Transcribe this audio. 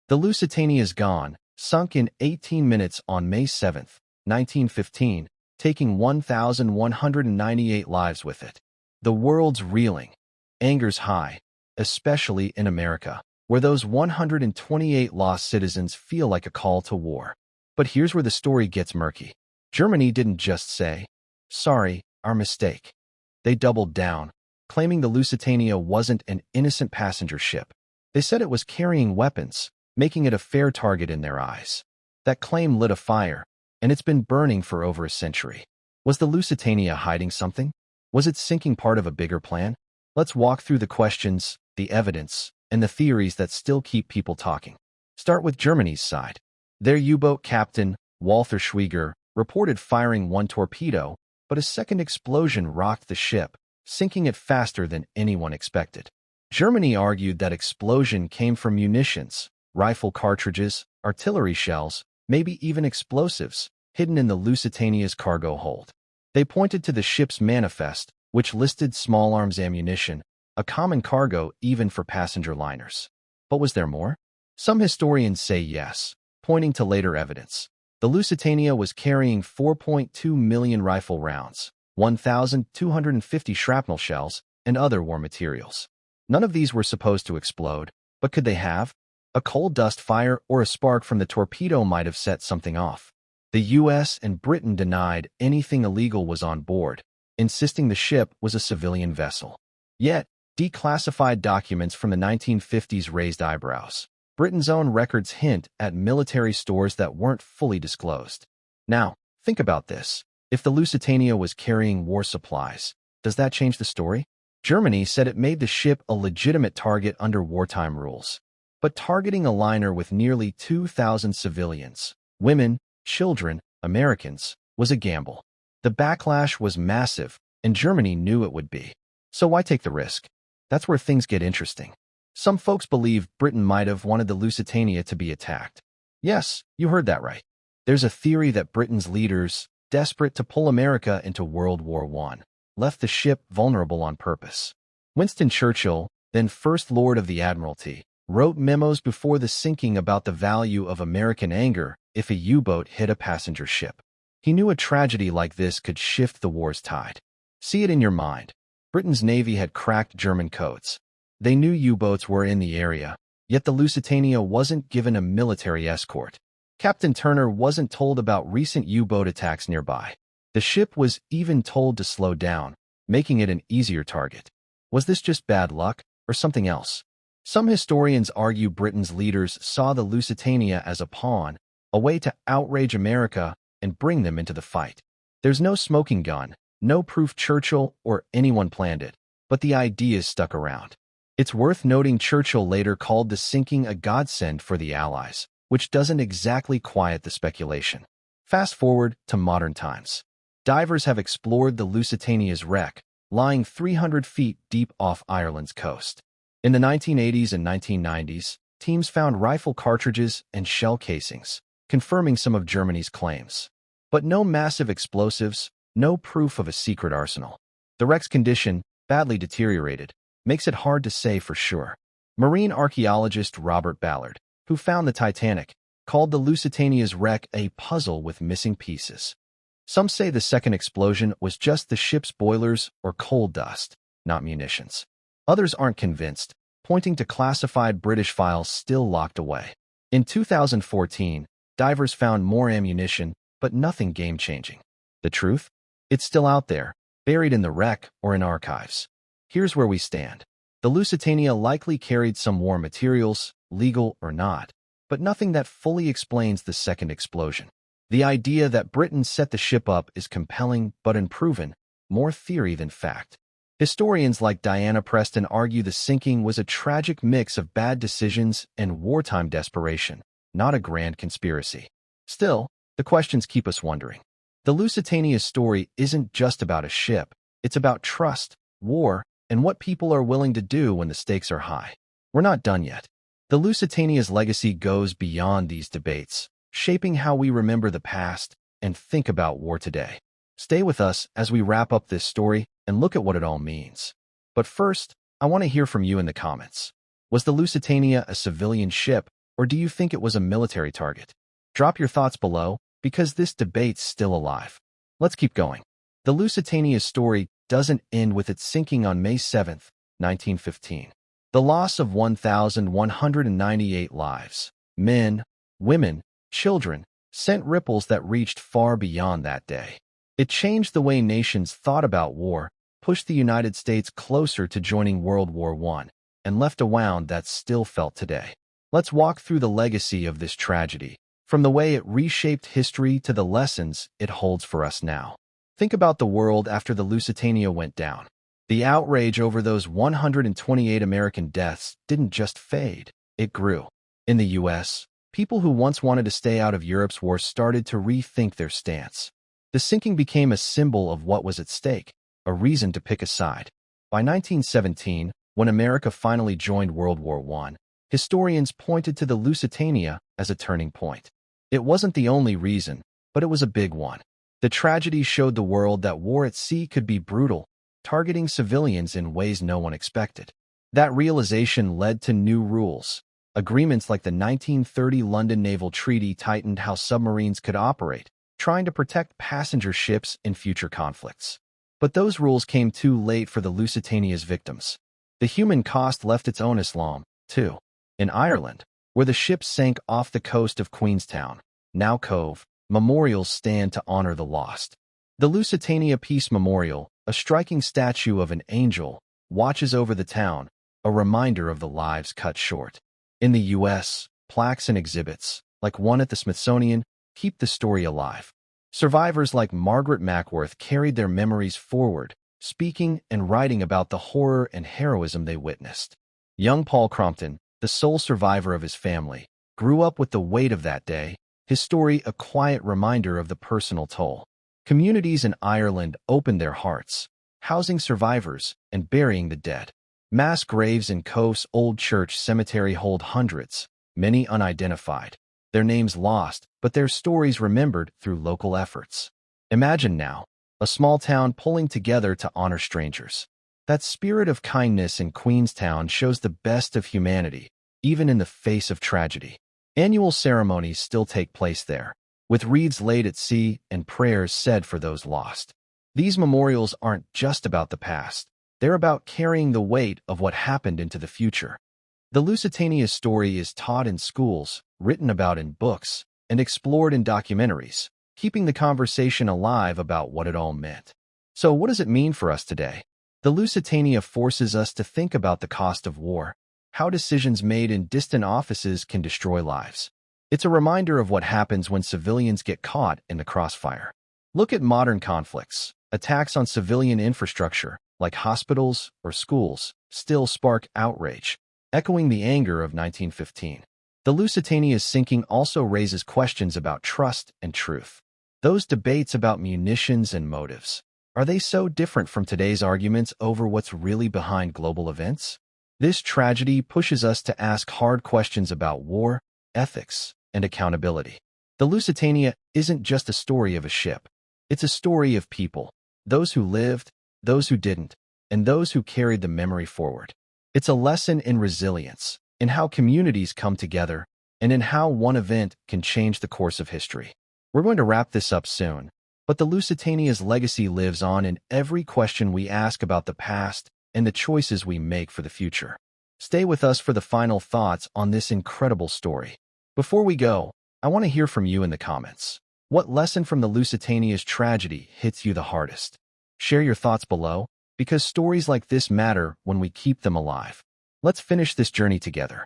The Lusitania is gone, sunk in 18 minutes on May 7, 1915, taking 1,198 lives with it. The world's reeling. Anger's high, especially in America, where those 128 lost citizens feel like a call to war. But here's where the story gets murky. Germany didn't just say, "Sorry, our mistake." They doubled down, claiming the Lusitania wasn't an innocent passenger ship. They said it was carrying weapons, making it a fair target in their eyes. That claim lit a fire, and it's been burning for over a century. Was the Lusitania hiding something? Was it sinking part of a bigger plan? Let's walk through the questions, the evidence, and the theories that still keep people talking. Start with Germany's side. Their U-boat captain, Walter Schwieger, reported firing one torpedo, but a second explosion rocked the ship, sinking it faster than anyone expected. Germany argued that explosion came from munitions, rifle cartridges, artillery shells, maybe even explosives, hidden in the Lusitania's cargo hold. They pointed to the ship's manifest, which listed small arms ammunition, a common cargo even for passenger liners. But was there more? Some historians say yes, pointing to later evidence. The Lusitania was carrying 4.2 million rifle rounds, 1,250 shrapnel shells, and other war materials. None of these were supposed to explode, but could they have? A coal dust fire or a spark from the torpedo might have set something off. The US and Britain denied anything illegal was on board, insisting the ship was a civilian vessel. Yet, declassified documents from the 1950s raised eyebrows. Britain's own records hint at military stores that weren't fully disclosed. Now, think about this. If the Lusitania was carrying war supplies, does that change the story? Germany said it made the ship a legitimate target under wartime rules. But targeting a liner with nearly 2,000 civilians, women, children, Americans, was a gamble. The backlash was massive, and Germany knew it would be. So why take the risk? That's where things get interesting. Some folks believe Britain might have wanted the Lusitania to be attacked. Yes, you heard that right. There's a theory that Britain's leaders, desperate to pull America into World War I, left the ship vulnerable on purpose. Winston Churchill, then First Lord of the Admiralty, wrote memos before the sinking about the value of American anger if a U-boat hit a passenger ship. He knew a tragedy like this could shift the war's tide. See it in your mind. Britain's Navy had cracked German codes. They knew U-boats were in the area, yet the Lusitania wasn't given a military escort. Captain Turner wasn't told about recent U-boat attacks nearby. The ship was even told to slow down, making it an easier target. Was this just bad luck, or something else? Some historians argue Britain's leaders saw the Lusitania as a pawn, a way to outrage America and bring them into the fight. There's no smoking gun, no proof Churchill or anyone planned it, but the ideas stuck around. It's worth noting Churchill later called the sinking a godsend for the Allies, which doesn't exactly quiet the speculation. Fast forward to modern times. Divers have explored the Lusitania's wreck, lying 300 feet deep off Ireland's coast. In the 1980s and 1990s, teams found rifle cartridges and shell casings, confirming some of Germany's claims. But no massive explosives, no proof of a secret arsenal. The wreck's condition, badly deteriorated, makes it hard to say for sure. Marine archaeologist Robert Ballard, who found the Titanic, called the Lusitania's wreck a puzzle with missing pieces. Some say the second explosion was just the ship's boilers or coal dust, not munitions. Others aren't convinced, pointing to classified British files still locked away. In 2014, divers found more ammunition, but nothing game-changing. The truth? It's still out there, buried in the wreck or in archives. Here's where we stand. The Lusitania likely carried some war materials, legal or not, but nothing that fully explains the second explosion. The idea that Britain set the ship up is compelling but unproven, more theory than fact. Historians like Diana Preston argue the sinking was a tragic mix of bad decisions and wartime desperation, not a grand conspiracy. Still, the questions keep us wondering. The Lusitania's story isn't just about a ship, it's about trust, war, and what people are willing to do when the stakes are high. We're not done yet. The Lusitania's legacy goes beyond these debates, shaping how we remember the past and think about war today. Stay with us as we wrap up this story and look at what it all means. But first, I want to hear from you in the comments. Was the Lusitania a civilian ship, or do you think it was a military target? Drop your thoughts below, because this debate's still alive. Let's keep going. The Lusitania story doesn't end with its sinking on May 7, 1915. The loss of 1,198 lives, men, women, children, sent ripples that reached far beyond that day. It changed the way nations thought about war, pushed the United States closer to joining World War I, and left a wound that's still felt today. Let's walk through the legacy of this tragedy, from the way it reshaped history to the lessons it holds for us now. Think about the world after the Lusitania went down. The outrage over those 128 American deaths didn't just fade, it grew. In the U.S., people who once wanted to stay out of Europe's war started to rethink their stance. The sinking became a symbol of what was at stake, a reason to pick a side. By 1917, when America finally joined World War I, historians pointed to the Lusitania as a turning point. It wasn't the only reason, but it was a big one. The tragedy showed the world that war at sea could be brutal, targeting civilians in ways no one expected. That realization led to new rules. Agreements like the 1930 London Naval Treaty tightened how submarines could operate, trying to protect passenger ships in future conflicts. But those rules came too late for the Lusitania's victims. The human cost left its onus long, too. In Ireland, where the ship sank off the coast of Queenstown, now Cove, memorials stand to honor the lost. The Lusitania Peace Memorial, a striking statue of an angel, watches over the town, a reminder of the lives cut short. In the U.S., plaques and exhibits, like one at the Smithsonian, keep the story alive. Survivors like Margaret Mackworth carried their memories forward, speaking and writing about the horror and heroism they witnessed. Young Paul Crompton, the sole survivor of his family, grew up with the weight of that day, his story a quiet reminder of the personal toll. Communities in Ireland opened their hearts, housing survivors and burying the dead. Mass graves in Cove's Old Church Cemetery hold hundreds, many unidentified. Their names lost, but their stories remembered through local efforts. Imagine now, a small town pulling together to honor strangers. That spirit of kindness in Queenstown shows the best of humanity, even in the face of tragedy. Annual ceremonies still take place there, with wreaths laid at sea and prayers said for those lost. These memorials aren't just about the past. They're about carrying the weight of what happened into the future. The Lusitania story is taught in schools, written about in books, and explored in documentaries, keeping the conversation alive about what it all meant. So what does it mean for us today? The Lusitania forces us to think about the cost of war, how decisions made in distant offices can destroy lives. It's a reminder of what happens when civilians get caught in the crossfire. Look at modern conflicts. Attacks on civilian infrastructure, like hospitals or schools, still spark outrage, echoing the anger of 1915. The Lusitania's sinking also raises questions about trust and truth. Those debates about munitions and motives, are they so different from today's arguments over what's really behind global events? This tragedy pushes us to ask hard questions about war, ethics, and accountability. The Lusitania isn't just a story of a ship. It's a story of people, those who lived, those who didn't, and those who carried the memory forward. It's a lesson in resilience, in how communities come together, and in how one event can change the course of history. We're going to wrap this up soon, but the Lusitania's legacy lives on in every question we ask about the past and the choices we make for the future. Stay with us for the final thoughts on this incredible story. Before we go, I want to hear from you in the comments. What lesson from the Lusitania's tragedy hits you the hardest? Share your thoughts below, because stories like this matter when we keep them alive. Let's finish this journey together.